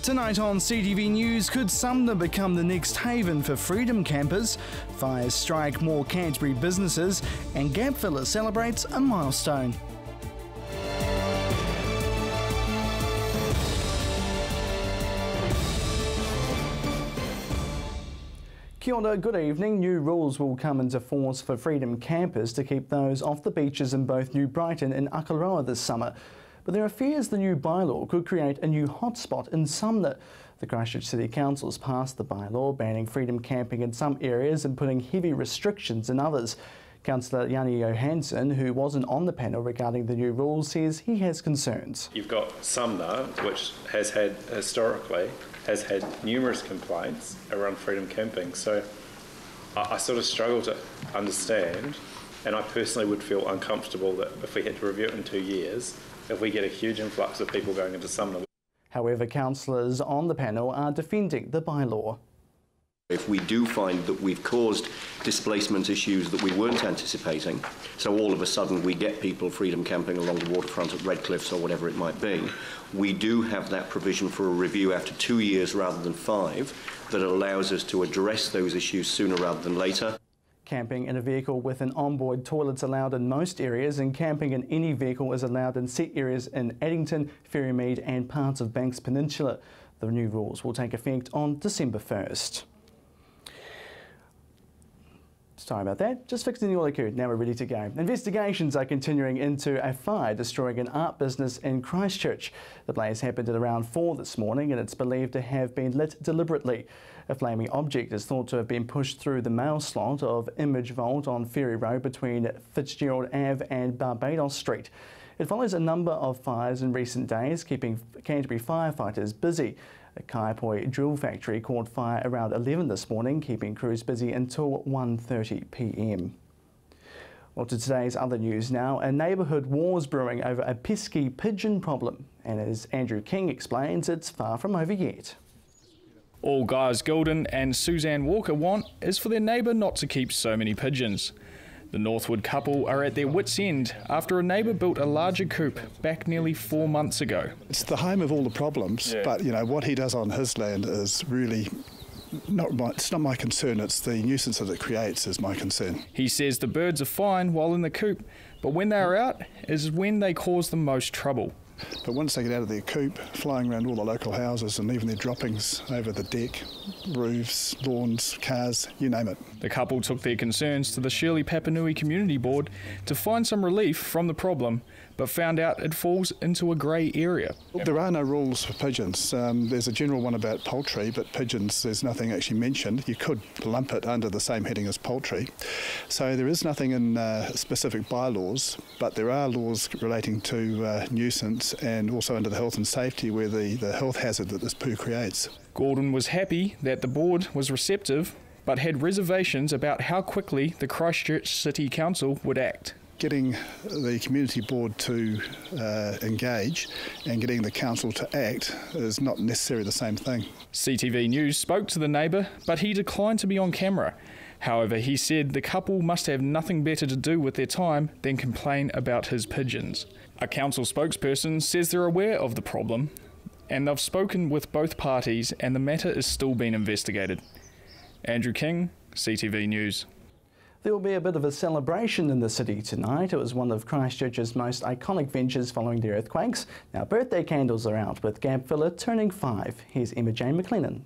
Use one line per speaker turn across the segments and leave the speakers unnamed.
Tonight on CTV News, could Sumner become the next haven for freedom campers? Fires strike more Canterbury businesses, and gap filler celebrates a milestone. Kia ora, good evening. New rules will come into force for freedom campers to keep those off the beaches in both New Brighton and Akaroa this summer. But there are fears the new bylaw could create a new hotspot in Sumner. The Christchurch City Council has passed the bylaw banning freedom camping in some areas and putting heavy restrictions in others. Councillor Yanni Johansson, who wasn't on the panel regarding the new rules, says he has concerns.
You've got Sumner, which has had numerous complaints around freedom camping. So I sort of struggle to understand, and I personally would feel uncomfortable that if we had to review it in 2 years, if we get a huge influx of people going into Sumner.
However, councillors on the panel are defending the bylaw.
If we do find that we've caused displacement issues that we weren't anticipating, so all of a sudden we get people freedom camping along the waterfront at Redcliffs or whatever it might be, we do have that provision for a review after 2 years rather than 5 that allows us to address those issues sooner rather than later.
Camping in a vehicle with an onboard toilet is allowed in most areas, and camping in any vehicle is allowed in set areas in Addington, Ferrymead and parts of Banks Peninsula. The new rules will take effect on December 1st. Sorry about that, just fixing the oil code, now we're ready to go. Investigations are continuing into a fire destroying an art business in Christchurch. The blaze happened at around 4 this morning and it's believed to have been lit deliberately. A flaming object is thought to have been pushed through the mail slot of Image Vault on Ferry Road between Fitzgerald Ave and Barbados Street. It follows a number of fires in recent days, keeping Canterbury firefighters busy. A Kaipoi drill factory caught fire around 11 this morning, keeping crews busy until 1:30 p.m. Well, to today's other news now, a neighbourhood war's brewing over a pesky pigeon problem. And as Andrew King explains, it's far from over yet.
All Guys Gilden and Suzanne Walker want is for their neighbour not to keep so many pigeons. The Northwood couple are at their wits' end after a neighbour built a larger coop back nearly 4 months ago.
It's the home of all the problems, but you know what he does on his land is really it's not my concern. It's the nuisance that it creates is my concern.
He says the birds are fine while in the coop, but when they are out is when they cause the most trouble.
But once they get out of their coop, flying around all the local houses and even their droppings over the deck, roofs, lawns, cars, you name it.
The couple took their concerns to the Shirley Papanui Community Board to find some relief from the problem, but found out it falls into a grey area.
There are no rules for pigeons. There's a general one about poultry, but pigeons, there's nothing actually mentioned. You could lump it under the same heading as poultry. So there is nothing in specific bylaws, but there are laws relating to nuisance and also under the health and safety where the health hazard that this poo creates.
Gordon was happy that the board was receptive, but had reservations about how quickly the Christchurch City Council would act.
Getting the community board to engage and getting the council to act is not necessarily the same thing.
CTV News spoke to the neighbour, but he declined to be on camera. However, he said the couple must have nothing better to do with their time than complain about his pigeons. A council spokesperson says they're aware of the problem and they've spoken with both parties and the matter is still being investigated. Andrew King, CTV News.
There will be a bit of a celebration in the city tonight. It was one of Christchurch's most iconic ventures following the earthquakes. Now, birthday candles are out with gap filler turning 5. Here's Emma Jane McLennan.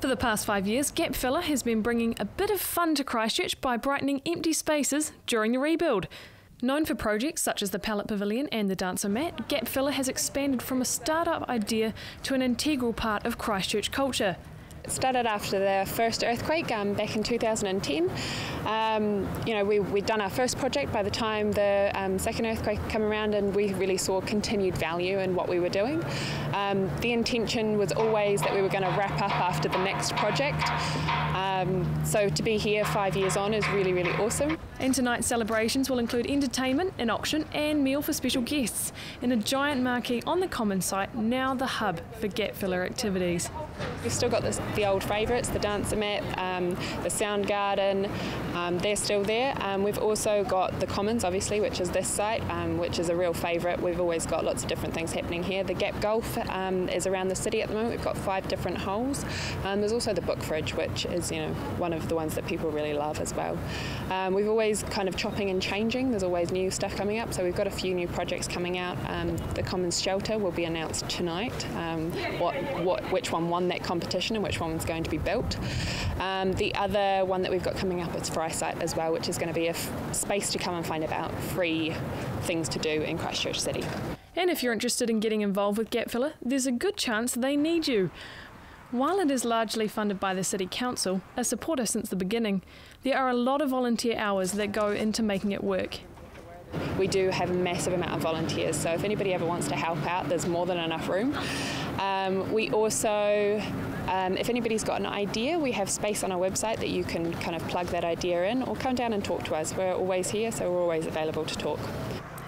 For the past 5 years, gap filler has been bringing a bit of fun to Christchurch by brightening empty spaces during the rebuild. Known for projects such as the Pallet Pavilion and the Dancer Mat, gap filler has expanded from a start-up idea to an integral part of Christchurch culture.
It started after the first earthquake back in 2010. We'd done our first project by the time the second earthquake came around, and we really saw continued value in what we were doing. The intention was always that we were going to wrap up after the next project. So to be here 5 years on is really, really awesome.
And tonight's celebrations will include entertainment, an auction and meal for special guests in a giant marquee on the common site, now the hub for gap filler activities.
We've still got the old favourites, the dancer mat, the sound garden, they're still there. We've also got the Commons, obviously, which is this site, which is a real favourite. We've always got lots of different things happening here. The Gap Golf is around the city at the moment. We've got 5 different holes. There's also the Book Fridge, which is one of the ones that people really love as well. We've always kind of chopping and changing. There's always new stuff coming up, so we've got a few new projects coming out. The Commons Shelter will be announced tonight. Which one won that competition and which one's going to be built. The other one that we've got coming up is Frysite as well, which is going to be a space to come and find about free things to do in Christchurch City.
And if you're interested in getting involved with Gapfiller, there's a good chance they need you. While it is largely funded by the City Council, a supporter since the beginning, there are a lot of volunteer hours that go into making it work.
We do have a massive amount of volunteers, so if anybody ever wants to help out, there's more than enough room. We also, if anybody's got an idea, we have space on our website that you can kind of plug that idea in or come down and talk to us. We're always here, so we're always available to talk.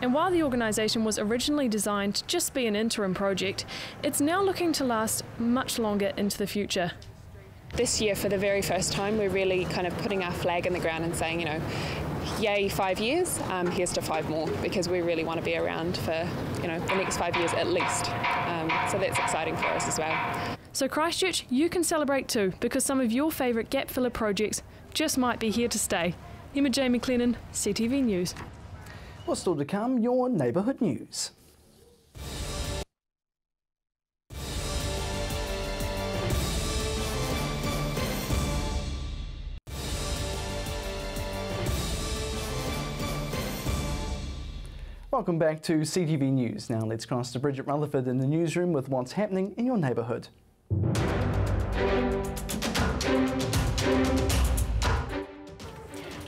And while the organisation was originally designed to just be an interim project, it's now looking to last much longer into the future.
This year, for the very first time, we're really kind of putting our flag in the ground and saying, yay 5 years, here's to 5 more, because we really want to be around for the next 5 years at least. So that's exciting for us as well.
So Christchurch, you can celebrate too, because some of your favourite Gapfiller projects just might be here to stay. Imogen McLennan, CTV News.
What's still to come, your neighbourhood news. Welcome back to CTV News. Now let's cross to Bridget Rutherford in the newsroom with what's happening in your neighbourhood.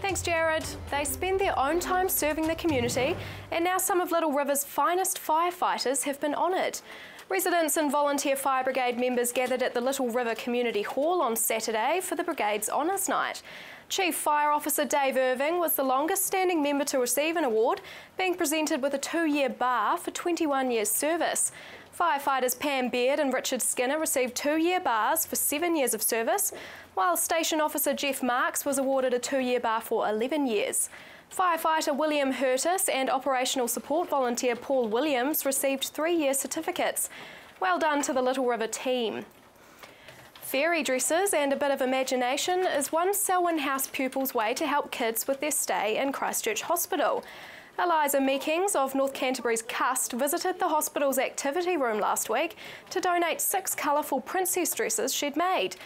Thanks, Jared. They spend their own time serving the community, and now some of Little River's finest firefighters have been honoured. Residents and volunteer fire brigade members gathered at the Little River Community Hall on Saturday for the brigade's honours night. Chief Fire Officer Dave Irving was the longest standing member to receive an award, being presented with a 2-year bar for 21 years service. Firefighters Pam Beard and Richard Skinner received 2-year bars for 7 years of service, while Station Officer Jeff Marks was awarded a 2-year bar for 11 years. Firefighter William Hurtis and Operational Support Volunteer Paul Williams received 3-year certificates. Well done to the Little River team. Fairy dresses and a bit of imagination is one Selwyn House pupil's way to help kids with their stay in Christchurch Hospital. Eliza Meekings of North Canterbury's Cust visited the hospital's activity room last week to donate 6 colourful princess dresses she'd made.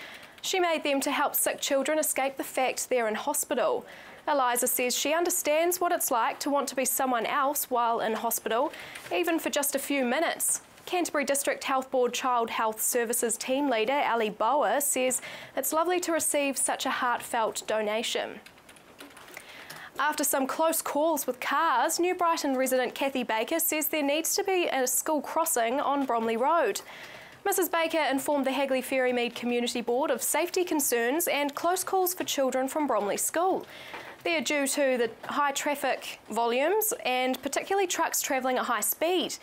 She made them to help sick children escape the fact they're in hospital. Eliza says she understands what it's like to want to be someone else while in hospital, even for just a few minutes. Canterbury District Health Board Child Health Services team leader Ali Bower says it's lovely to receive such a heartfelt donation. After some close calls with cars, New Brighton resident Kathy Baker says there needs to be a school crossing on Bromley Road. Mrs Baker informed the Hagley Ferrymead Community Board of safety concerns and close calls for children from Bromley School. They are due to the high traffic volumes and particularly trucks travelling at high speed.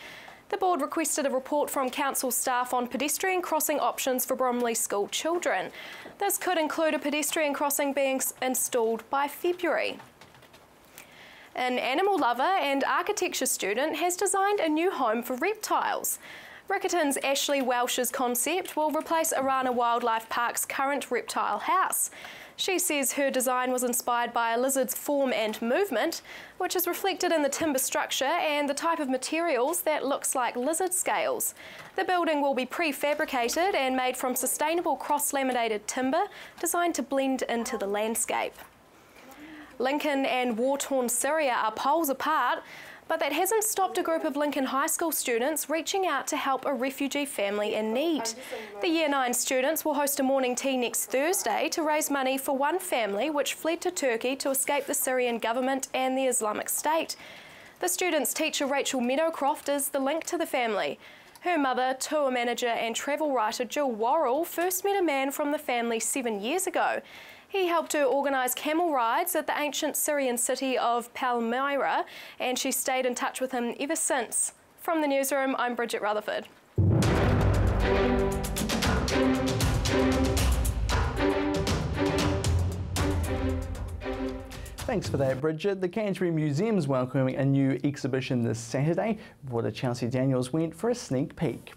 The board requested a report from council staff on pedestrian crossing options for Bromley School children. This could include a pedestrian crossing being installed by February. An animal lover and architecture student has designed a new home for reptiles. Riccarton's Ashley Welsh's concept will replace Arana Wildlife Park's current reptile house. She says her design was inspired by a lizard's form and movement, which is reflected in the timber structure and the type of materials that looks like lizard scales. The building will be prefabricated and made from sustainable cross-laminated timber designed to blend into the landscape. Lincoln and war-torn Syria are poles apart, but that hasn't stopped a group of Lincoln High School students reaching out to help a refugee family in need. The Year 9 students will host a morning tea next Thursday to raise money for one family which fled to Turkey to escape the Syrian government and the Islamic State. The students' teacher Rachel Meadowcroft is the link to the family. Her mother, tour manager and travel writer Jill Worrell, first met a man from the family 7 years ago. He helped her organise camel rides at the ancient Syrian city of Palmyra, and she stayed in touch with him ever since. From the newsroom, I'm Bridget Rutherford.
Thanks for that, Bridget. The Canterbury Museum's welcoming a new exhibition this Saturday. Reporter Chelsea Daniels went for a sneak peek.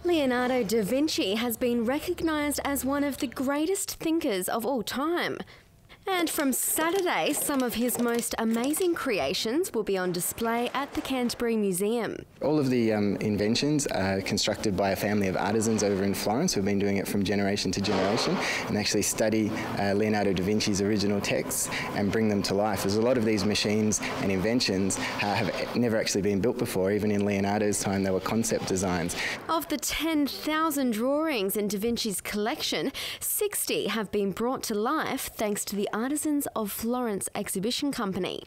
Leonardo da Vinci has been recognised as one of the greatest thinkers of all time. And from Saturday, some of his most amazing creations will be on display at the Canterbury Museum.
All of the inventions are constructed by a family of artisans over in Florence who've been doing it from generation to generation and actually study Leonardo da Vinci's original texts and bring them to life. As a lot of these machines and inventions have never actually been built before. Even in Leonardo's time, they were concept designs. Of
the 10,000 drawings in da Vinci's collection, 60 have been brought to life thanks to the Artisans of Florence exhibition company.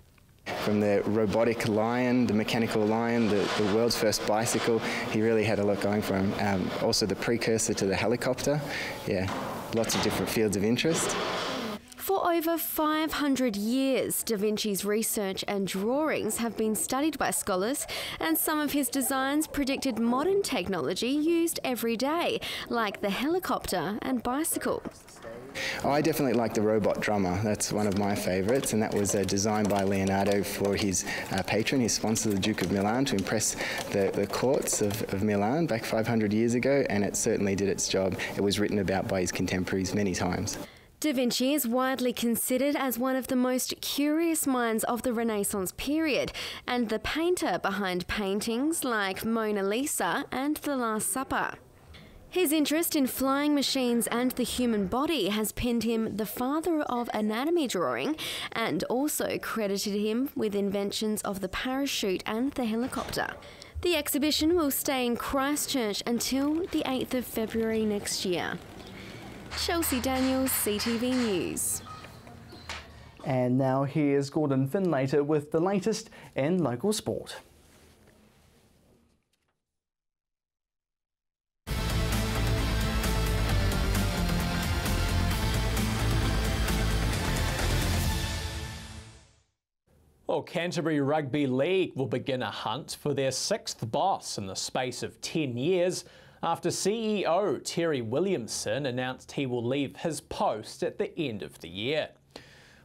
From the robotic lion, the mechanical lion, the world's first bicycle, he really had a lot going for him. Also the precursor to the helicopter. Yeah, lots of different fields of interest.
For over 500 years, Da Vinci's research and drawings have been studied by scholars, and some of his designs predicted modern technology used every day, like the helicopter and bicycle.
Oh, I definitely like the robot drummer. That's one of my favourites, and that was designed by Leonardo for his patron, his sponsor, the Duke of Milan, to impress the courts of Milan back 500 years ago, and it certainly did its job. It was written about by his contemporaries many times.
Da Vinci is widely considered as one of the most curious minds of the Renaissance period, and the painter behind paintings like Mona Lisa and The Last Supper. His interest in flying machines and the human body has pinned him the father of anatomy drawing, and also credited him with inventions of the parachute and the helicopter. The exhibition will stay in Christchurch until the 8th of February next year. Chelsea Daniels, CTV News.
And now here's Gordon Finlater with the latest in local sport.
Well, Canterbury Rugby League will begin a hunt for their sixth boss in the space of 10 years after CEO Terry Williamson announced he will leave his post at the end of the year.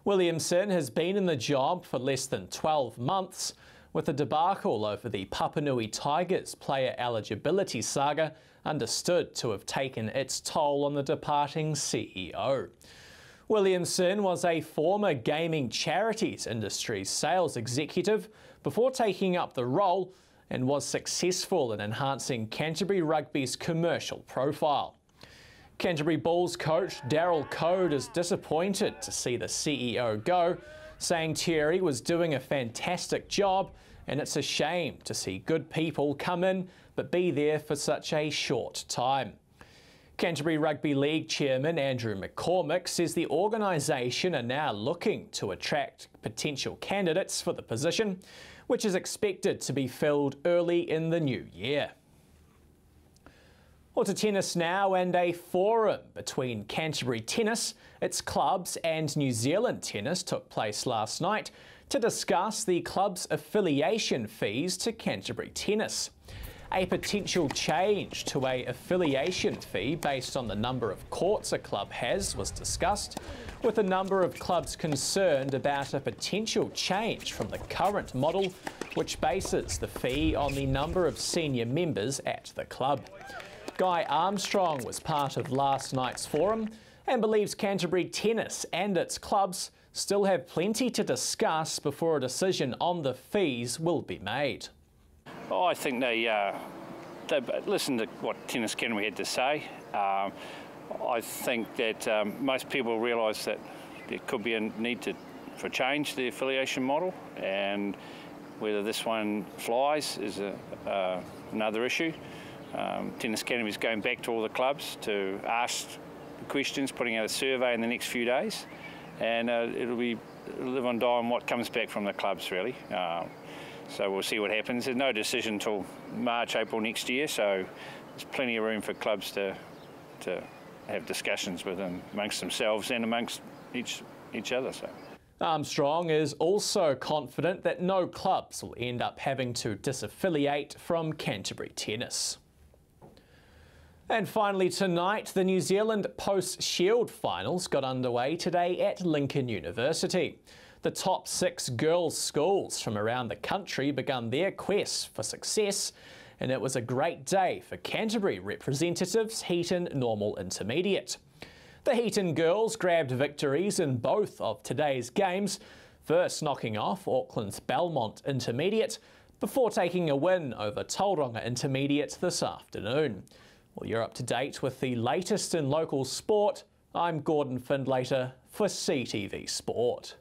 Williamson has been in the job for less than 12 months, with a debacle over the Papanui Tigers player eligibility saga understood to have taken its toll on the departing CEO. Williamson was a former gaming charities industry sales executive before taking up the role, and was successful in enhancing Canterbury Rugby's commercial profile. Canterbury Bulls coach Daryl Code is disappointed to see the CEO go, saying Terry was doing a fantastic job and it's a shame to see good people come in but be there for such a short time. Canterbury Rugby League chairman Andrew McCormick says the organisation are now looking to attract potential candidates for the position, which is expected to be filled early in the new year. Well, to tennis now, and a forum between Canterbury Tennis, its clubs and New Zealand Tennis took place last night to discuss the club's affiliation fees to Canterbury Tennis. A potential change to an affiliation fee based on the number of courts a club has was discussed, with a number of clubs concerned about a potential change from the current model, which bases the fee on the number of senior members at the club. Guy Armstrong was part of last night's forum and believes Canterbury Tennis and its clubs still have plenty to discuss before a decision on the fees will be made.
Oh, I think they listened to what Tennis Canterbury had to say. I think that most people realise that there could be a need for change to the affiliation model, and whether this one flies is another issue. Tennis Canterbury is going back to all the clubs to ask the questions, putting out a survey in the next few days, and it'll live and die on what comes back from the clubs, really. So we'll see what happens. There's no decision until March, April next year, so there's plenty of room for clubs to have discussions with them amongst themselves and amongst each other. So.
Armstrong is also confident that no clubs will end up having to disaffiliate from Canterbury Tennis. And finally tonight, the New Zealand Post Shield finals got underway today at Lincoln University. The top 6 girls' schools from around the country began their quest for success, and it was a great day for Canterbury representatives Heaton Normal Intermediate. The Heaton girls grabbed victories in both of today's games, first knocking off Auckland's Belmont Intermediate before taking a win over Tauranga Intermediate this afternoon. Well, you're up to date with the latest in local sport. I'm Gordon Findlater for CTV Sport.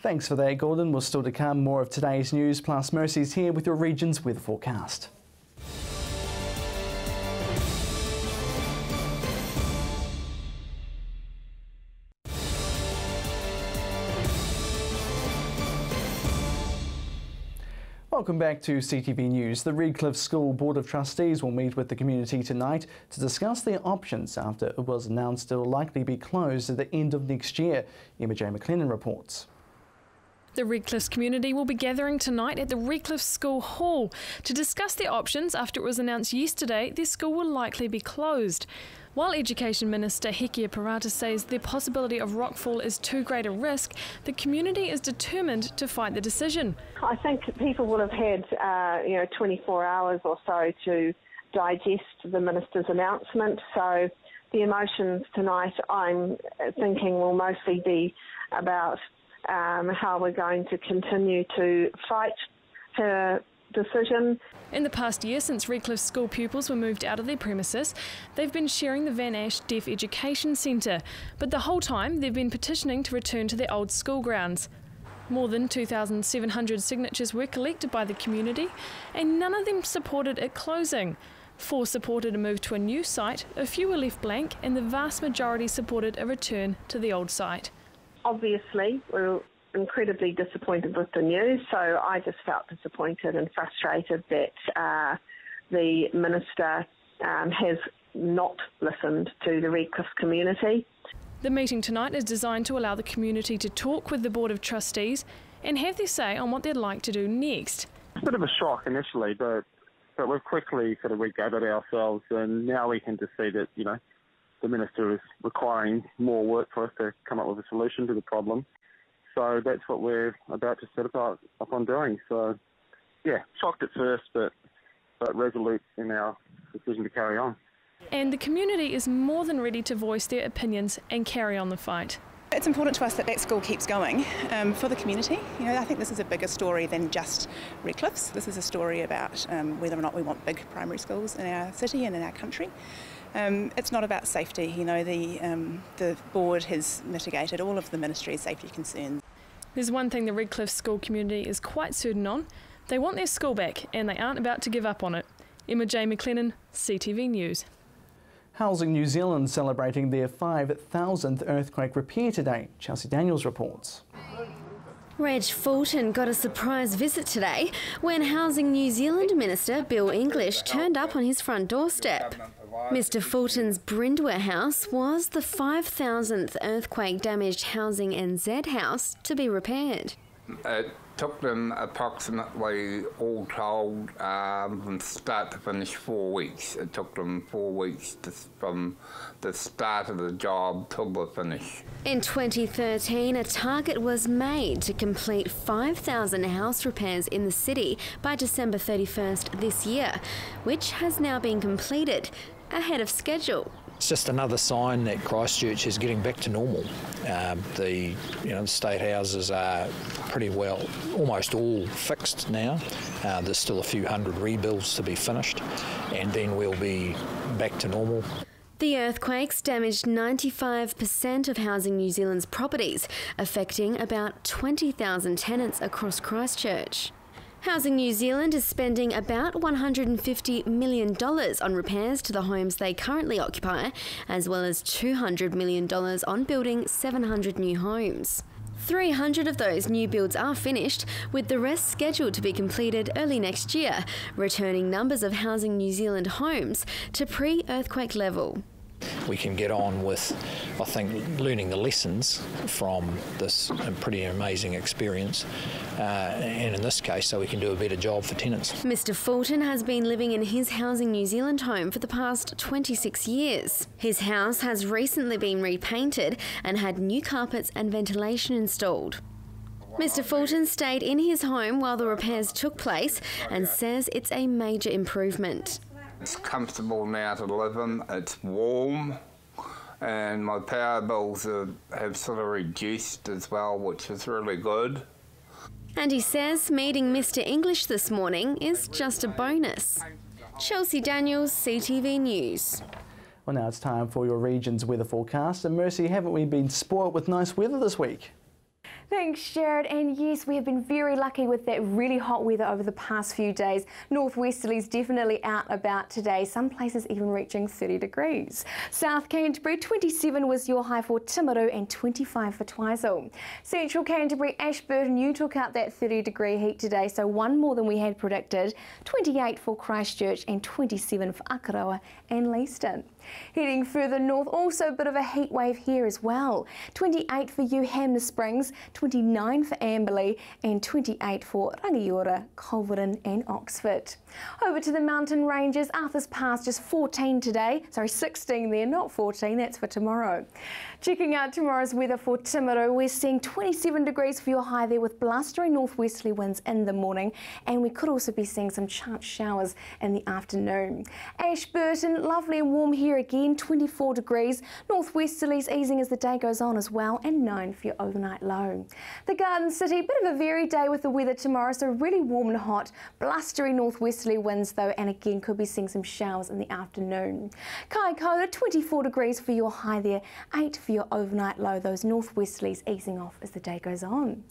Thanks for that, Gordon. Well, still to come, more of today's news, plus Mercy's here with your region's weather forecast. Welcome back to CTV News. The Redcliffe School Board of Trustees will meet with the community tonight to discuss their options after it was announced it will likely be closed at the end of next year. Emma J. McLennan reports.
The Redcliffe community will be gathering tonight at the Redcliffe School Hall to discuss their options after it was announced yesterday their school will likely be closed. While Education Minister Hekia Parata says the possibility of rockfall is too great a risk, the community is determined to fight the decision.
I think people will have had 24 hours or so to digest the Minister's announcement, so the emotions tonight, I'm thinking, will mostly be about how we're going to continue to fight her decision.
In the past year, since Redcliffe school pupils were moved out of their premises, they've been sharing the Van Ash Deaf Education Centre, but the whole time they've been petitioning to return to their old school grounds. More than 2,700 signatures were collected by the community, and none of them supported it closing. 4 supported a move to a new site, a few were left blank, and the vast majority supported a return to the old site.
Obviously, we're incredibly disappointed with the news, so I just felt disappointed and frustrated that the Minister has not listened to the Redcliffe community.
The meeting tonight is designed to allow the community to talk with the Board of Trustees and have their say on what they'd like to do next.
It's a bit of a shock initially, but we've quickly sort of regathered ourselves, and now we can just see that, the Minister is requiring more work for us to come up with a solution to the problem. So that's what we're about to set up on doing. So, yeah, shocked at first, but resolute in our decision to carry on.
And the community is more than ready to voice their opinions and carry on the fight.
It's important to us that that school keeps going for the community. I think this is a bigger story than just Redcliffe's. This is a story about whether or not we want big primary schools in our city and in our country. It's not about safety. The board has mitigated all of the ministry's safety concerns.
There's one thing the Redcliffe school community is quite certain on. They want their school back, and they aren't about to give up on it. Emma J. McLennan, CTV News.
Housing New Zealand celebrating their 5,000th earthquake repair today. Chelsea Daniels reports.
Reg Fulton got a surprise visit today when Housing New Zealand Minister Bill English turned up on his front doorstep. Mr Fulton's Brindware house was the 5,000th earthquake-damaged Housing NZ house to be repaired.
It took them approximately, all told, from start to finish 4 weeks. It took them 4 weeks from the start of the job till the finish.
In 2013, a target was made to complete 5,000 house repairs in the city by December 31st this year, which has now been completed ahead of schedule.
It's just another sign that Christchurch is getting back to normal. The state houses are pretty well, almost all fixed now. There's still a few hundred rebuilds to be finished, and then we'll be back to normal.
The earthquakes damaged 95% of Housing New Zealand's properties, affecting about 20,000 tenants across Christchurch. Housing New Zealand is spending about $150 million on repairs to the homes they currently occupy, as well as $200 million on building 700 new homes. 300 of those new builds are finished, with the rest scheduled to be completed early next year, returning numbers of Housing New Zealand homes to pre-earthquake level.
we can get on with, I think, learning the lessons from this pretty amazing experience, and in this case, so we can do a better job for tenants.
Mr. Fulton has been living in his Housing New Zealand home for the past 26 years. His house has recently been repainted and had new carpets and ventilation installed. Mr. Fulton stayed in his home while the repairs took place and says it's a major improvement.
It's comfortable now to live in, it's warm, and my power bills have sort of reduced as well, which is really good.
And he says meeting Mr. English this morning is just a bonus. Chelsea Daniels, CTV News.
Well, now it's time for your region's weather forecast. And Mercy, haven't we been spoilt with nice weather this week?
Thanks, Jared. And yes, we have been very lucky with that really hot weather over the past few days. Northwesterlies definitely out about today, some places even reaching 30 degrees. South Canterbury, 27 was your high for Timaru and 25 for Twizel. Central Canterbury, Ashburton, you took out that 30-degree heat today, so one more than we had predicted. 28 for Christchurch and 27 for Akaroa and Leiston. Heading further north, also a bit of a heat wave here as well. 28 for you, Hanmer Springs, 29 for Amberley and 28 for Rangiora, Culverden and Oxford. Over to the mountain ranges, Arthur's Pass just 14 today, sorry 16 there, not 14, that's for tomorrow. Checking out tomorrow's weather for Timaru, we're seeing 27 degrees for your high there with blustery northwesterly winds in the morning, and we could also be seeing some chance showers in the afternoon. Ashburton, lovely and warm here again, 24 degrees, northwesterlies easing as the day goes on as well, and 9 for your overnight low. The Garden City, bit of a varied day with the weather tomorrow, so really warm and hot, blustery northwesterly winds though, and again could be seeing some showers in the afternoon. Kaikoura, 24 degrees for your high there, 8 for your overnight low, those northwesterlies easing off as the day goes on.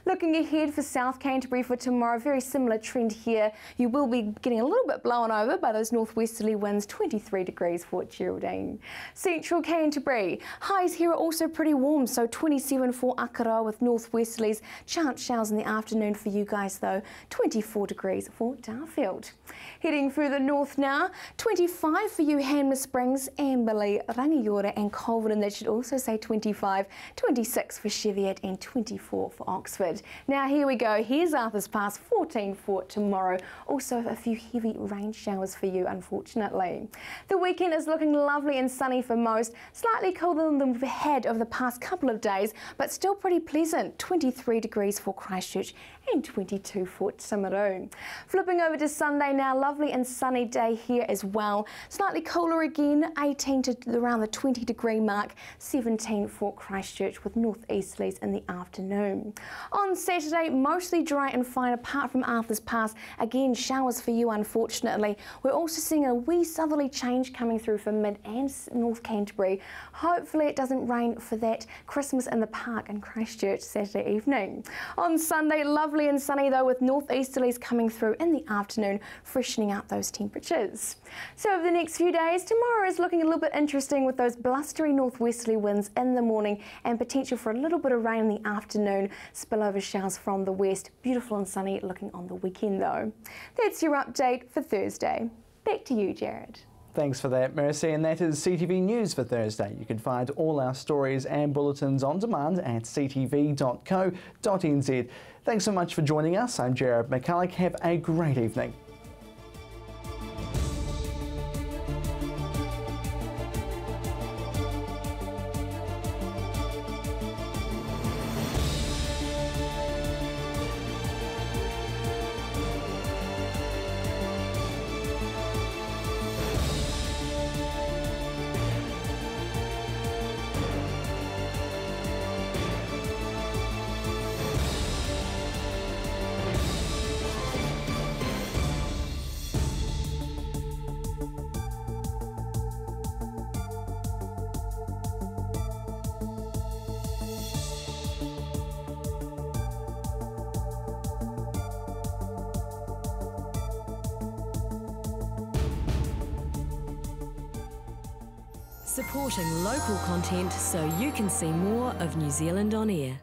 Looking ahead for South Canterbury for tomorrow, very similar trend here. You will be getting a little bit blown over by those northwesterly winds, 23 degrees for Geraldine. Central Canterbury, highs here are also pretty warm, so 27 for Akaroa with northwesterlies, chance showers in the afternoon for you guys though, 24 degrees for Darfield. Heading further north now, 25 for you, Hanmer Springs, Amberley, Rangiora and Culverden, that should also say 25, 26 for Cheviot and 24 for Oxford. Now here we go, here's Arthur's Pass, 14 for tomorrow, also a few heavy rain showers for you unfortunately. The weekend is looking lovely and sunny for most, slightly colder than we've had over the past couple of days, but still pretty pleasant, 23 degrees for Christchurch and 22 for Timaru. Flipping over to Sunday now, lovely and sunny day here as well. Slightly cooler again, 18 to around the 20-degree mark, 17 for Christchurch with northeasterlies in the afternoon. On Saturday, mostly dry and fine apart from Arthur's Pass. Again, showers for you unfortunately. We're also seeing a wee southerly change coming through for mid and North Canterbury. Hopefully it doesn't rain for that Christmas in the park in Christchurch Saturday evening. On Sunday, lovely and sunny though with northeasterlies coming through in the afternoon, freshening up those temperatures. So over the next few days, tomorrow is looking a little bit interesting with those blustery northwesterly winds in the morning and potential for a little bit of rain in the afternoon, spillover showers from the west. Beautiful and sunny looking on the weekend though. That's your update for Thursday. Back to you, Jared.
Thanks for that, Mercy, and that is CTV News for Thursday. You can find all our stories and bulletins on demand at ctv.co.nz. Thanks so much for joining us. I'm Jared McCulloch. Have a great evening.
Supporting local content so you can see more of New Zealand on air.